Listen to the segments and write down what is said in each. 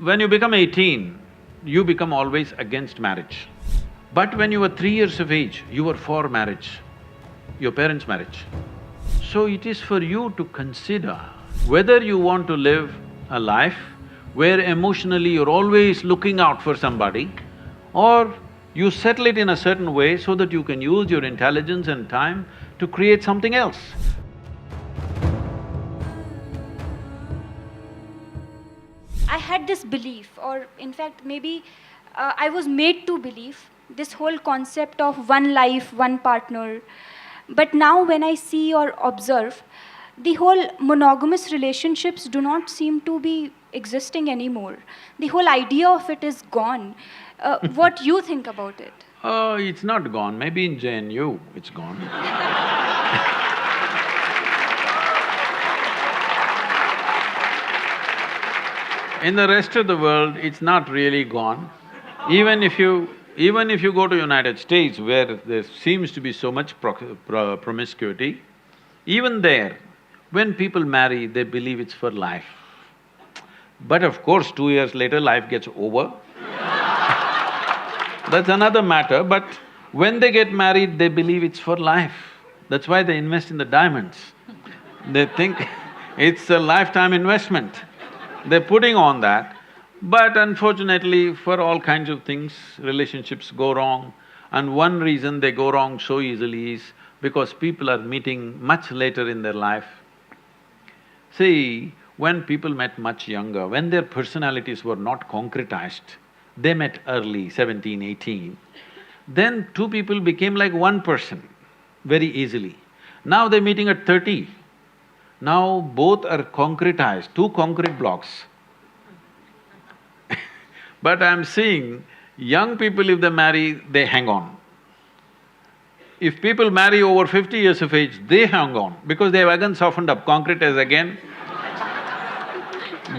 When you become 18, you become always against marriage. But when you were 3 years of age, you were for marriage, your parents' marriage. So it is for you to consider whether you want to live a life where emotionally you're always looking out for somebody, or you settle it in a certain way so that you can use your intelligence and time to create something else. I had this belief, or in fact, maybe I was made to believe this whole concept of one life, one partner. But now, when I see or observe, the whole monogamous relationships do not seem to be existing anymore. The whole idea of it is gone. What you think about it? Oh, it's not gone, maybe in JNU it's gone. In the rest of the world, it's not really gone. Even if you go to United States where there seems to be so much promiscuity, even there, when people marry, they believe it's for life. But of course, 2 years later, life gets over. That's another matter, but when they get married, they believe it's for life. That's why they invest in the diamonds. They think it's a lifetime investment. They're putting on that, but unfortunately, for all kinds of things, relationships go wrong. And one reason they go wrong so easily is because people are meeting much later in their life. See, when people met much younger, when their personalities were not concretized, they met early, 17, 18, then two people became like one person very easily. Now they're meeting at 30. Now both are concretized, two concrete blocks. But I'm seeing young people, if they marry, they hang on. If people marry over 50 years of age, they hang on because they have again softened up, concretized again.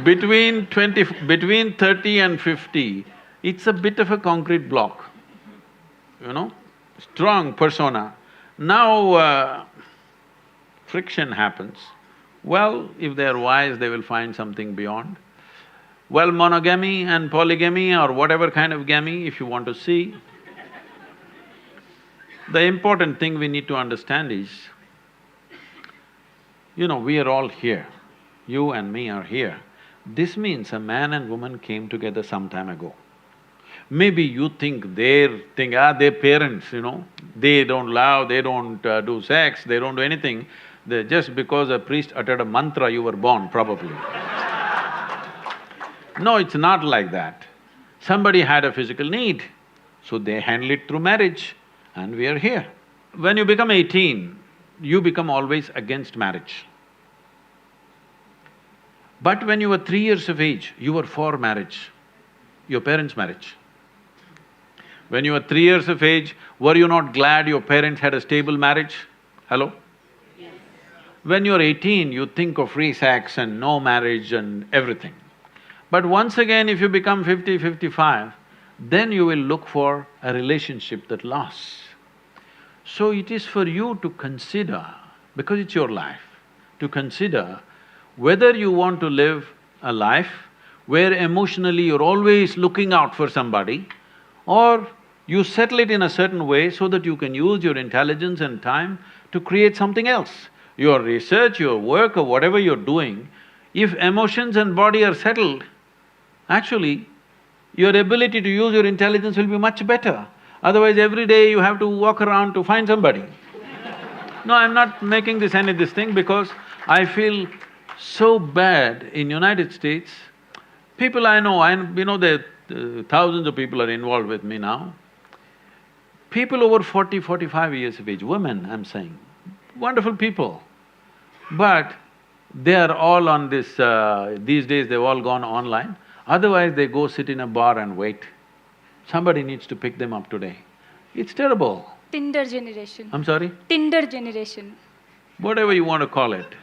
Between 30 and 50, it's a bit of a concrete block, strong persona. Now, friction happens. Well, if they are wise, they will find something beyond. Well, monogamy and polygamy or whatever kind of gamy, if you want to see, the important thing we need to understand is, we are all here. You and me are here. This means a man and woman came together some time ago. Maybe you think their parents, they don't love, they don't do sex, they don't do anything. Just because a priest uttered a mantra, you were born, probably. No, it's not like that. Somebody had a physical need, so they handle it through marriage, and we are here. When you become 18, you become always against marriage. But when you were 3 years of age, you were for marriage, your parents' marriage. When you were 3 years of age, were you not glad your parents had a stable marriage? Hello? When you're 18, you think of free sex and no marriage and everything. But once again, if you become 50, 55, then you will look for a relationship that lasts. So it is for you to consider, because it's your life, to consider whether you want to live a life where emotionally you're always looking out for somebody, or you settle it in a certain way so that you can use your intelligence and time to create something else. Your research, your work or whatever you're doing, if emotions and body are settled, actually, your ability to use your intelligence will be much better. Otherwise, every day you have to walk around to find somebody. No, I'm not making this thing because I feel so bad in United States. People I know, that thousands of people are involved with me now. People over 40, 45 years of age, women, I'm saying, wonderful people. But they are all on this… these days they've all gone online. Otherwise, they go sit in a bar and wait. Somebody needs to pick them up today. It's terrible. Tinder generation. I'm sorry? Tinder generation. Whatever you want to call it.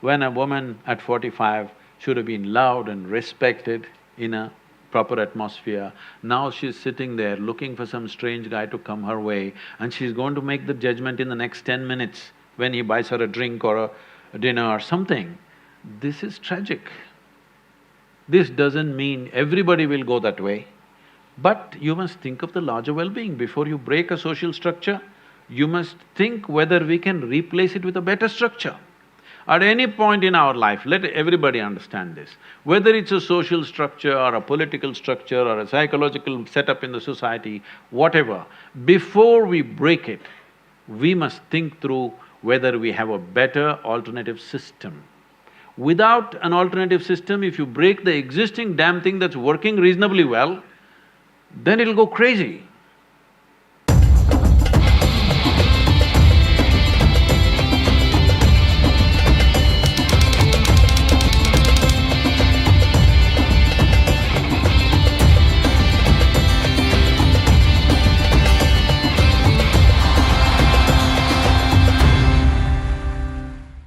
When a woman at 45 should have been loved and respected in a proper atmosphere, now she's sitting there looking for some strange guy to come her way, and she's going to make the judgment in the next 10 minutes when he buys her a drink or a dinner or something. This is tragic. This doesn't mean everybody will go that way, but you must think of the larger well-being. Before you break a social structure, you must think whether we can replace it with a better structure. At any point in our life, let everybody understand this, whether it's a social structure or a political structure or a psychological setup in the society, whatever, before we break it, we must think through whether we have a better alternative system. Without an alternative system, if you break the existing damn thing that's working reasonably well, then it'll go crazy.